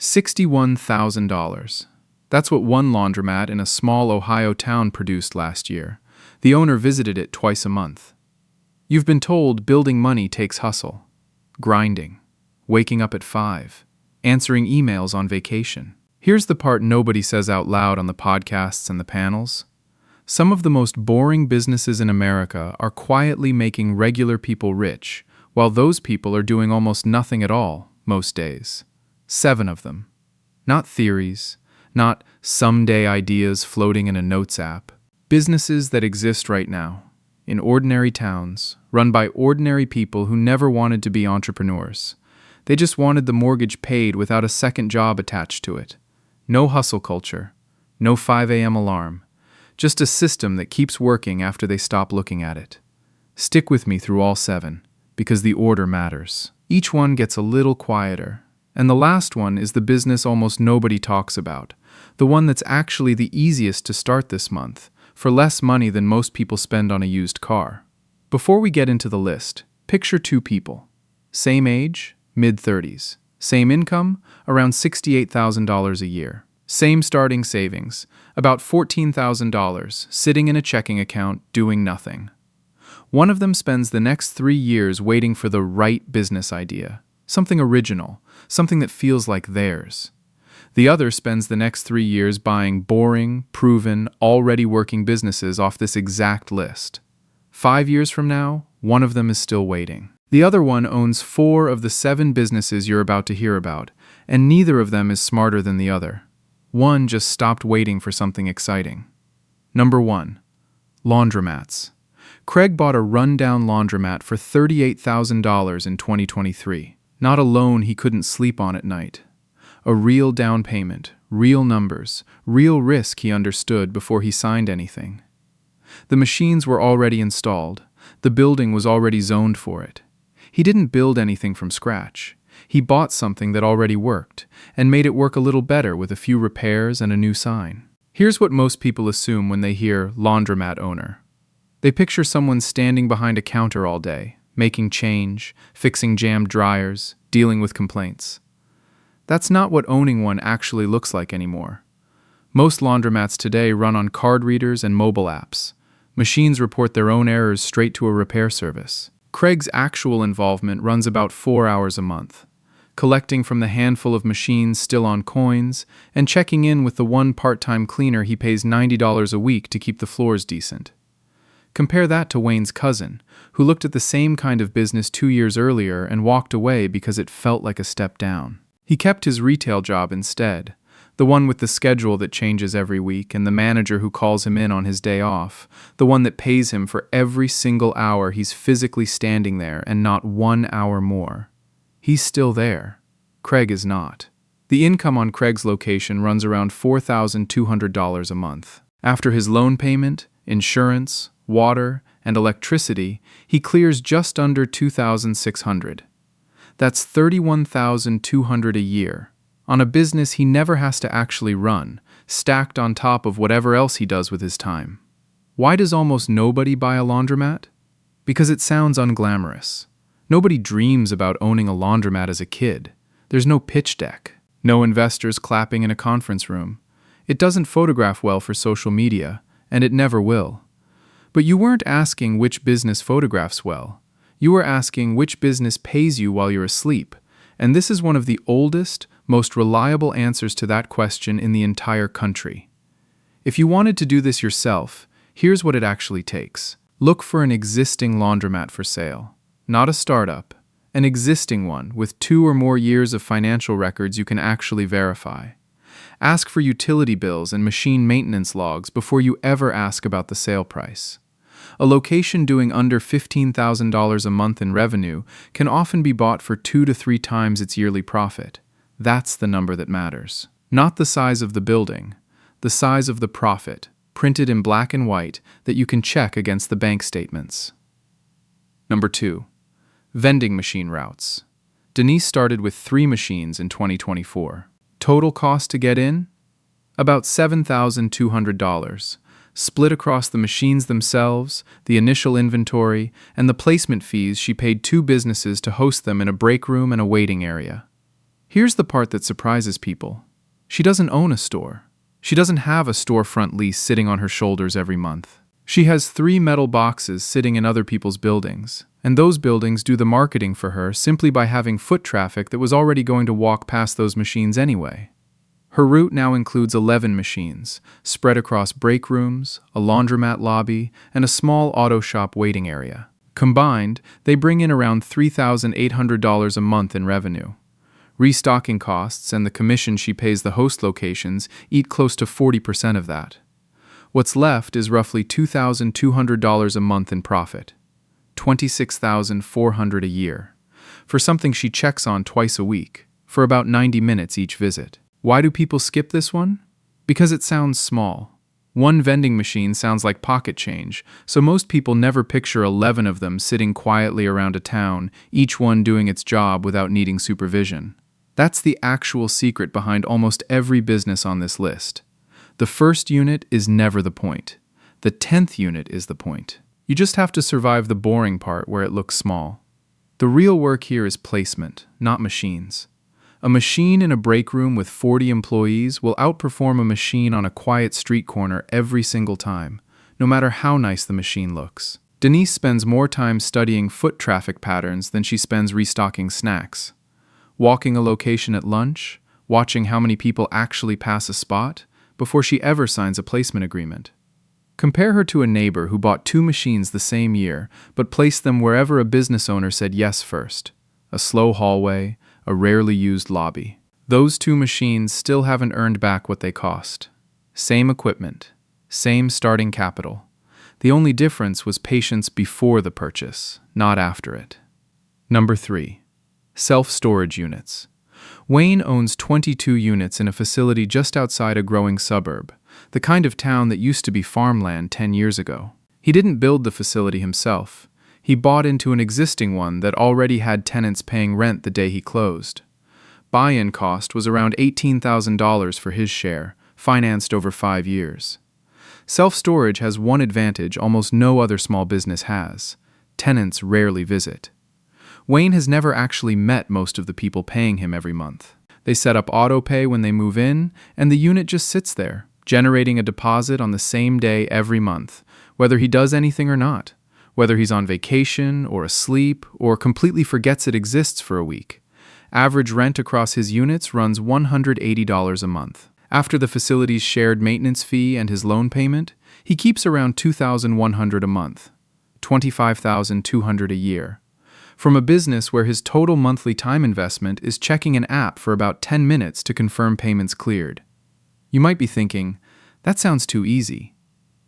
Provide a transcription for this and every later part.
$61,000. That's what one laundromat in a small Ohio town produced last year. The owner visited it twice a month. You've been told building money takes hustle, grinding, waking up at 5, answering emails on vacation. Here's the part nobody says out loud on the podcasts and the panels. Some of the most boring businesses in America are quietly making regular people rich, while those people are doing almost nothing at all most days. 7 of them. Not theories, not someday ideas floating in a notes app. Businesses that exist right now, in ordinary towns, run by ordinary people who never wanted to be entrepreneurs. They just wanted the mortgage paid without a second job attached to it. No hustle culture, no 5 a.m. alarm, just a system that keeps working after they stop looking at it. Stick with me through all 7, because the order matters. Each one gets a little quieter, and the last one is the business almost nobody talks about, the one that's actually the easiest to start this month, for less money than most people spend on a used car. Before we get into the list, picture 2 people. Same age, mid-30s. Same income, around $68,000 a year. Same starting savings, about $14,000, sitting in a checking account doing nothing. One of them spends the next 3 years waiting for the right business idea, something original, something that feels like theirs. The other spends the next 3 years buying boring, proven, already working businesses off this exact list. 5 years from now, one of them is still waiting. The other one owns 4 of the 7 businesses you're about to hear about, and neither of them is smarter than the other. One just stopped waiting for something exciting. Number 1. Laundromats. Craig bought a rundown laundromat for $38,000 in 2023. Not a loan he couldn't sleep on at night. A real down payment, real numbers, real risk he understood before he signed anything. The machines were already installed. The building was already zoned for it. He didn't build anything from scratch. He bought something that already worked, and made it work a little better with a few repairs and a new sign. Here's what most people assume when they hear laundromat owner. They picture someone standing behind a counter all day, making change, fixing jammed dryers, dealing with complaints. That's not what owning one actually looks like anymore. Most laundromats today run on card readers and mobile apps. Machines report their own errors straight to a repair service. Craig's actual involvement runs about 4 hours a month, collecting from the handful of machines still on coins and checking in with the one part-time cleaner he pays $90 a week to keep the floors decent. Compare that to Wayne's cousin, who looked at the same kind of business 2 years earlier and walked away because it felt like a step down. He kept his retail job instead, the one with the schedule that changes every week and the manager who calls him in on his day off, the one that pays him for every single hour he's physically standing there and not 1 hour more. He's still there. Craig is not. The income on Craig's location runs around $4,200 a month. After his loan payment, insurance, water, and electricity, he clears just under $2,600. That's $31,200 a year, on a business he never has to actually run, stacked on top of whatever else he does with his time. Why does almost nobody buy a laundromat? Because it sounds unglamorous. Nobody dreams about owning a laundromat as a kid. There's no pitch deck, no investors clapping in a conference room. It doesn't photograph well for social media, and it never will. But you weren't asking which business photographs well. You were asking which business pays you while you're asleep, and this is one of the oldest, most reliable answers to that question in the entire country. If you wanted to do this yourself, here's what it actually takes. Look for an existing laundromat for sale. Not a startup, an existing one with 2 or more years of financial records you can actually verify. Ask for utility bills and machine maintenance logs before you ever ask about the sale price. A location doing under $15,000 a month in revenue can often be bought for 2 to 3 times its yearly profit. That's the number that matters. Not the size of the building, the size of the profit, printed in black and white that you can check against the bank statements. Number 2. Vending machine routes. Denise started with 3 machines in 2024. Total cost to get in? About $7,200. Split across the machines themselves, the initial inventory, and the placement fees she paid 2 businesses to host them in a break room and a waiting area. Here's the part that surprises people. She doesn't own a store. She doesn't have a storefront lease sitting on her shoulders every month. She has 3 metal boxes sitting in other people's buildings, and those buildings do the marketing for her simply by having foot traffic that was already going to walk past those machines anyway. Her route now includes 11 machines, spread across break rooms, a laundromat lobby, and a small auto shop waiting area. Combined, they bring in around $3,800 a month in revenue. Restocking costs and the commission she pays the host locations eat close to 40% of that. What's left is roughly $2,200 a month in profit, $26,400 a year, for something she checks on twice a week, for about 90 minutes each visit. Why do people skip this one? Because it sounds small. One vending machine sounds like pocket change, so most people never picture 11 of them sitting quietly around a town, each one doing its job without needing supervision. That's the actual secret behind almost every business on this list. The first unit is never the point. The 10th unit is the point. You just have to survive the boring part where it looks small. The real work here is placement, not machines. A machine in a break room with 40 employees will outperform a machine on a quiet street corner every single time, no matter how nice the machine looks. Denise spends more time studying foot traffic patterns than she spends restocking snacks. Walking a location at lunch, watching how many people actually pass a spot, before she ever signs a placement agreement. Compare her to a neighbor who bought 2 machines the same year, but placed them wherever a business owner said yes first. A slow hallway, a rarely used lobby. Those 2 machines still haven't earned back what they cost. Same equipment, same starting capital. The only difference was patience before the purchase, not after it. Number 3. Self-storage units. Wayne owns 22 units in a facility just outside a growing suburb, the kind of town that used to be farmland 10 years ago. He didn't build the facility himself. He bought into an existing one that already had tenants paying rent the day he closed. Buy-in cost was around $18,000 for his share, financed over 5 years. Self-storage has one advantage almost no other small business has. Tenants rarely visit. Wayne has never actually met most of the people paying him every month. They set up auto pay when they move in, and the unit just sits there, generating a deposit on the same day every month, whether he does anything or not, whether he's on vacation or asleep or completely forgets it exists for a week. Average rent across his units runs $180 a month. After the facility's shared maintenance fee and his loan payment, he keeps around $2,100 a month, $25,200 a year. From a business where his total monthly time investment is checking an app for about 10 minutes to confirm payments cleared. You might be thinking, that sounds too easy.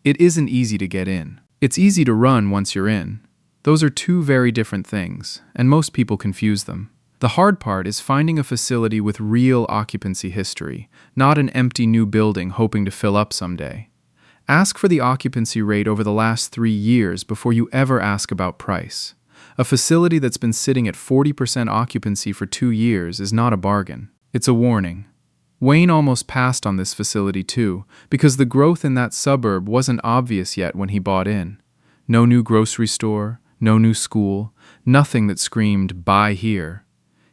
It isn't easy to get in. It's easy to run once you're in. Those are 2 very different things, and most people confuse them. The hard part is finding a facility with real occupancy history, not an empty new building hoping to fill up someday. Ask for the occupancy rate over the last 3 years before you ever ask about price. A facility that's been sitting at 40% occupancy for 2 years is not a bargain. It's a warning. Wayne almost passed on this facility too, because the growth in that suburb wasn't obvious yet when he bought in. No new grocery store, no new school, nothing that screamed, "Buy here."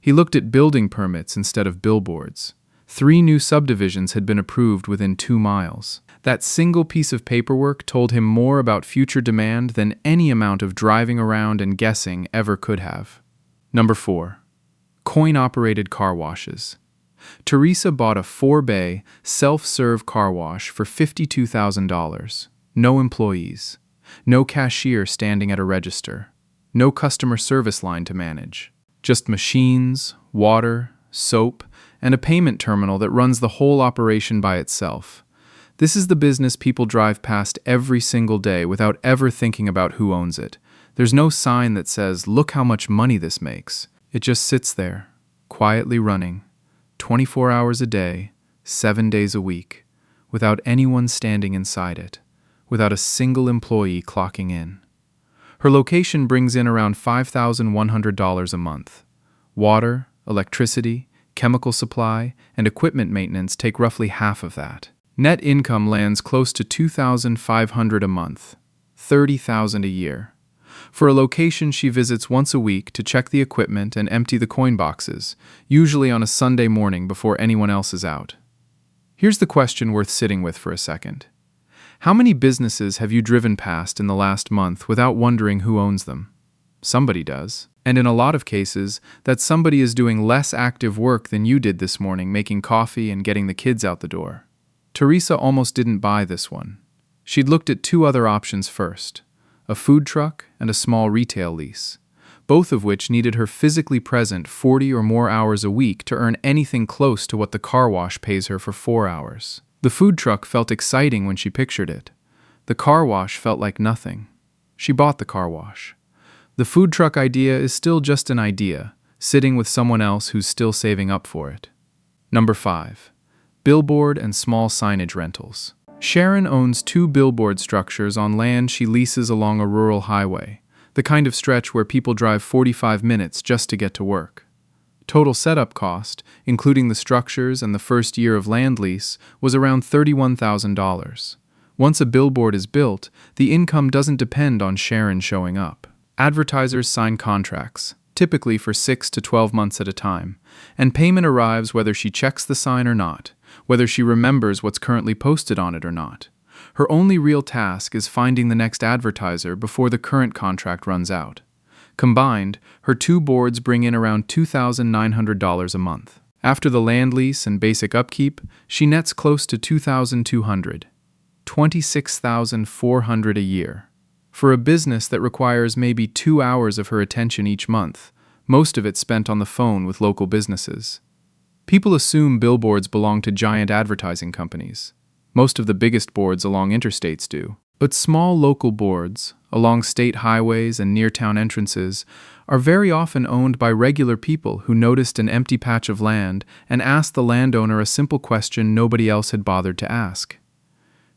He looked at building permits instead of billboards. 3 new subdivisions had been approved within 2 miles. That single piece of paperwork told him more about future demand than any amount of driving around and guessing ever could have. Number 4. Coin-operated car washes. Teresa bought a 4-bay, self-serve car wash for $52,000. No employees. No cashier standing at a register. No customer service line to manage. Just machines, water, soap, and a payment terminal that runs the whole operation by itself. This is the business people drive past every single day without ever thinking about who owns it. There's no sign that says, "Look how much money this makes." It just sits there, quietly running, 24 hours a day, 7 days a week, without anyone standing inside it, without a single employee clocking in. Her location brings in around $5,100 a month. Water, electricity, chemical supply, and equipment maintenance take roughly half of that. Net income lands close to $2,500 a month, $30,000 a year. For a location she visits once a week to check the equipment and empty the coin boxes, usually on a Sunday morning before anyone else is out. Here's the question worth sitting with for a second. How many businesses have you driven past in the last month without wondering who owns them? Somebody does. And in a lot of cases, that somebody is doing less active work than you did this morning, making coffee and getting the kids out the door. Teresa almost didn't buy this one. She'd looked at two other options first, a food truck and a small retail lease, both of which needed her physically present 40 or more hours a week to earn anything close to what the car wash pays her for 4 hours. The food truck felt exciting when she pictured it. The car wash felt like nothing. She bought the car wash. The food truck idea is still just an idea, sitting with someone else who's still saving up for it. Number 5. Billboard and small signage rentals. Sharon owns 2 billboard structures on land she leases along a rural highway, the kind of stretch where people drive 45 minutes just to get to work. Total setup cost, including the structures and the first year of land lease, was around $31,000. Once a billboard is built, the income doesn't depend on Sharon showing up. Advertisers sign contracts, typically for 6 to 12 months at a time, and payment arrives whether she checks the sign or not, whether she remembers what's currently posted on it or not. Her only real task is finding the next advertiser before the current contract runs out. Combined, her 2 boards bring in around $2,900 a month. After the land lease and basic upkeep, she nets close to $2,200, $26,400 a year. For a business that requires maybe 2 hours of her attention each month, most of it spent on the phone with local businesses. People assume billboards belong to giant advertising companies. Most of the biggest boards along interstates do. But small local boards, along state highways and near town entrances, are very often owned by regular people who noticed an empty patch of land and asked the landowner a simple question nobody else had bothered to ask.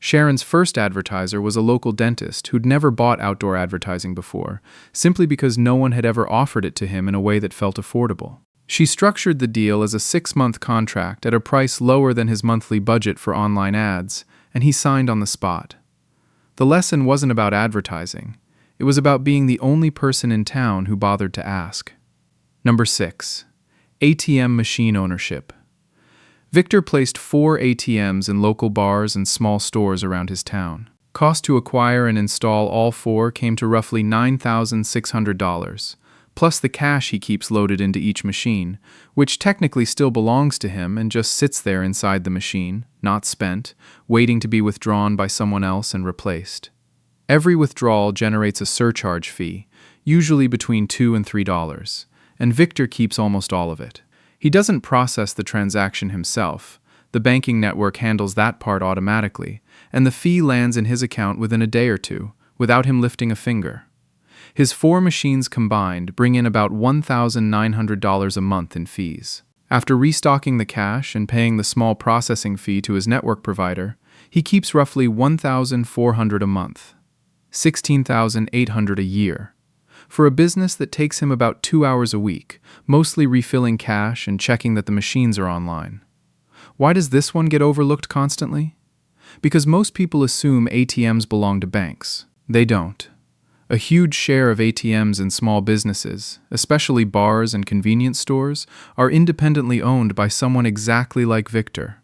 Sharon's first advertiser was a local dentist who'd never bought outdoor advertising before, simply because no one had ever offered it to him in a way that felt affordable. She structured the deal as a 6-month contract at a price lower than his monthly budget for online ads, and he signed on the spot. The lesson wasn't about advertising. It was about being the only person in town who bothered to ask. Number 6. ATM machine ownership. Victor placed 4 ATMs in local bars and small stores around his town. Cost to acquire and install all 4 came to roughly $9,600, plus the cash he keeps loaded into each machine, which technically still belongs to him and just sits there inside the machine, not spent, waiting to be withdrawn by someone else and replaced. Every withdrawal generates a surcharge fee, usually between $2 and $3, and Victor keeps almost all of it. He doesn't process the transaction himself. The banking network handles that part automatically, and the fee lands in his account within a day or two, without him lifting a finger. His 4 machines combined bring in about $1,900 a month in fees. After restocking the cash and paying the small processing fee to his network provider, he keeps roughly $1,400 a month, $16,800 a year. For a business that takes him about 2 hours a week, mostly refilling cash and checking that the machines are online. Why does this one get overlooked constantly? Because most people assume ATMs belong to banks. They don't. A huge share of ATMs in small businesses, especially bars and convenience stores, are independently owned by someone exactly like Victor.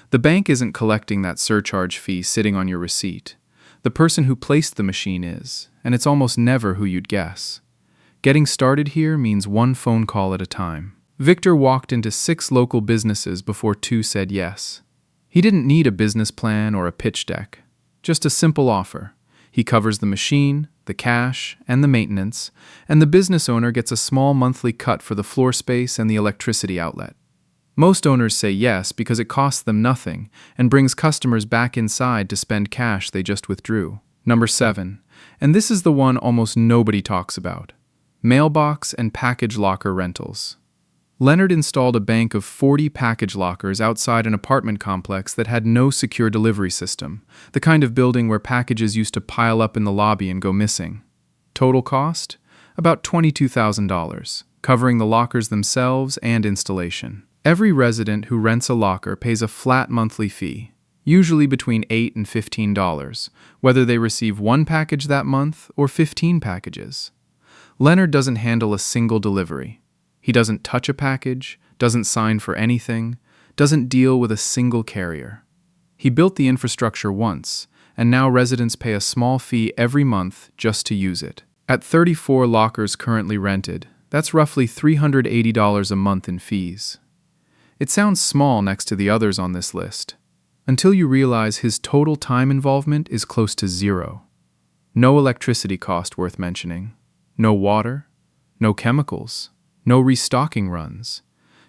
The bank isn't collecting that surcharge fee sitting on your receipt. The person who placed the machine is, and it's almost never who you'd guess. Getting started here means 1 phone call at a time. Victor walked into 6 local businesses before 2 said yes. He didn't need a business plan or a pitch deck, just a simple offer. He covers the machine, the cash, and the maintenance, and the business owner gets a small monthly cut for the floor space and the electricity outlet. Most owners say yes because it costs them nothing and brings customers back inside to spend cash they just withdrew. Number 7, and this is the one almost nobody talks about: mailbox and package locker rentals. Leonard installed a bank of 40 package lockers outside an apartment complex that had no secure delivery system, the kind of building where packages used to pile up in the lobby and go missing. Total cost? About $22,000, covering the lockers themselves and installation. Every resident who rents a locker pays a flat monthly fee, usually between $8 and $15, whether they receive one package that month or 15 packages. Leonard doesn't handle a single delivery. He doesn't touch a package, doesn't sign for anything, doesn't deal with a single carrier. He built the infrastructure once, and now residents pay a small fee every month just to use it. At 34 lockers currently rented, that's roughly $380 a month in fees. It sounds small next to the others on this list, until you realize his total time involvement is close to zero. No electricity cost worth mentioning, no water, no chemicals, no restocking runs,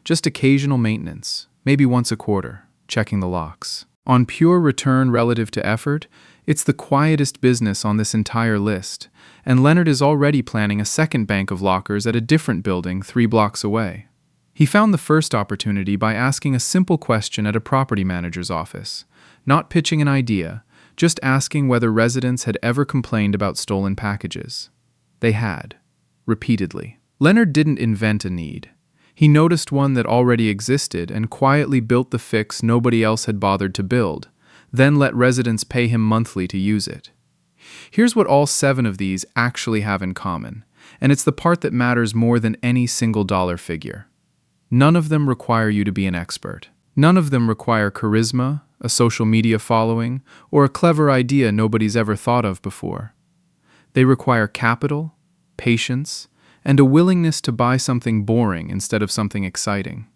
just occasional maintenance, maybe once a quarter, checking the locks. On pure return relative to effort, it's the quietest business on this entire list, and Leonard is already planning a second bank of lockers at a different building 3 blocks away. He found the first opportunity by asking a simple question at a property manager's office, not pitching an idea, just asking whether residents had ever complained about stolen packages. They had, repeatedly. Leonard didn't invent a need. He noticed one that already existed and quietly built the fix nobody else had bothered to build, then let residents pay him monthly to use it. Here's what all 7 of these actually have in common, and it's the part that matters more than any single dollar figure. None of them require you to be an expert. None of them require charisma, a social media following, or a clever idea nobody's ever thought of before. They require capital, patience, and a willingness to buy something boring instead of something exciting.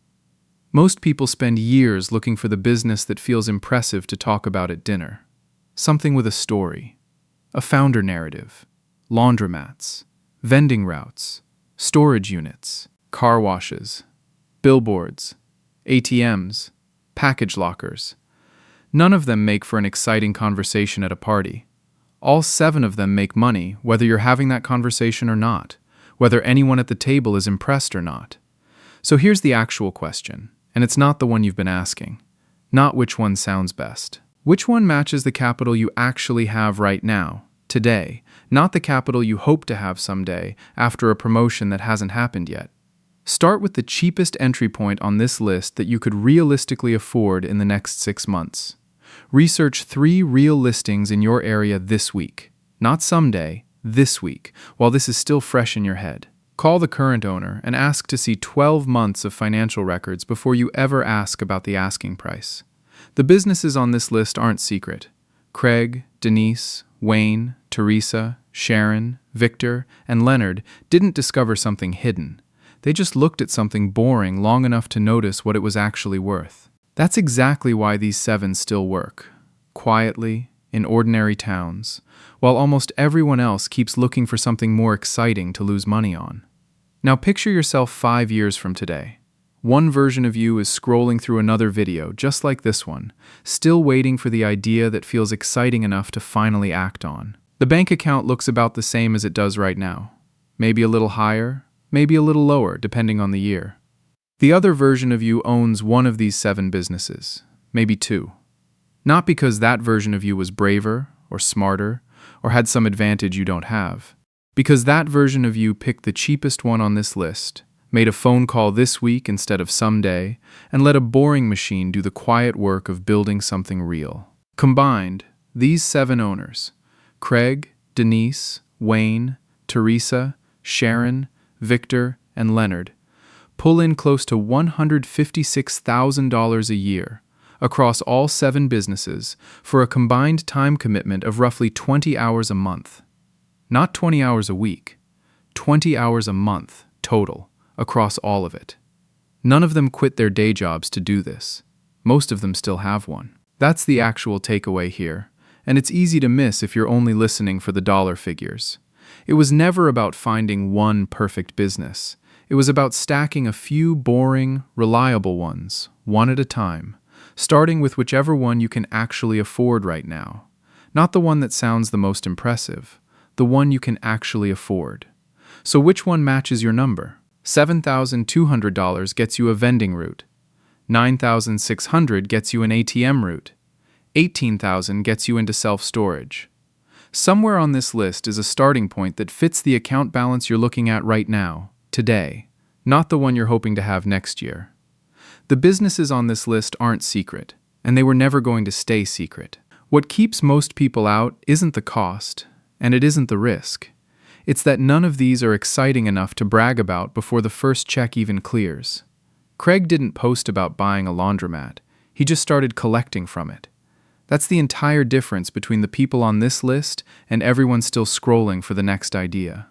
Most people spend years looking for the business that feels impressive to talk about at dinner. Something with a story, a founder narrative, laundromats, vending routes, storage units, car washes, billboards, ATMs, package lockers. None of them make for an exciting conversation at a party. All 7 of them make money whether you're having that conversation or not, whether anyone at the table is impressed or not. So here's the actual question, and it's not the one you've been asking. Not which one sounds best. Which one matches the capital you actually have right now, today, not the capital you hope to have someday after a promotion that hasn't happened yet. Start with the cheapest entry point on this list that you could realistically afford in the next 6 months. Research 3 real listings in your area this week, not someday, this week, while this is still fresh in your head. Call the current owner and ask to see 12 months of financial records before you ever ask about the asking price. The businesses on this list aren't secret. Craig, Denise, Wayne, Teresa, Sharon, Victor, and Leonard didn't discover something hidden. They just looked at something boring long enough to notice what it was actually worth. That's exactly why these 7 still work, quietly, in ordinary towns, while almost everyone else keeps looking for something more exciting to lose money on. Now picture yourself 5 years from today. One version of you is scrolling through another video just like this one, still waiting for the idea that feels exciting enough to finally act on. The bank account looks about the same as it does right now. Maybe a little higher, maybe a little lower, depending on the year. The other version of you owns one of these 7 businesses, maybe 2. Not because that version of you was braver or smarter or had some advantage you don't have. Because that version of you picked the cheapest one on this list, made a phone call this week instead of someday, and let a boring machine do the quiet work of building something real. Combined, these 7 owners, Craig, Denise, Wayne, Teresa, Sharon, Victor, and Leonard, pull in close to $156,000 a year across all 7 businesses for a combined time commitment of roughly 20 hours a month. Not 20 hours a week, 20 hours a month total across all of it. None of them quit their day jobs to do this. Most of them still have one. That's the actual takeaway here, and it's easy to miss if you're only listening for the dollar figures. It was never about finding one perfect business. It was about stacking a few boring, reliable ones, one at a time, starting with whichever one you can actually afford right now. Not the one that sounds the most impressive, the one you can actually afford. So which one matches your number? $7,200 gets you a vending route. $9,600 gets you an ATM route. $18,000 gets you into self-storage. Somewhere on this list is a starting point that fits the account balance you're looking at right now, today, not the one you're hoping to have next year. The businesses on this list aren't secret. and they were never going to stay secret. What keeps most people out isn't the cost, and it isn't the risk. It's that none of these are exciting enough to brag about before the first check even clears. Craig didn't post about buying a laundromat. He just started collecting from it. That's the entire difference between the people on this list and everyone still scrolling for the next idea.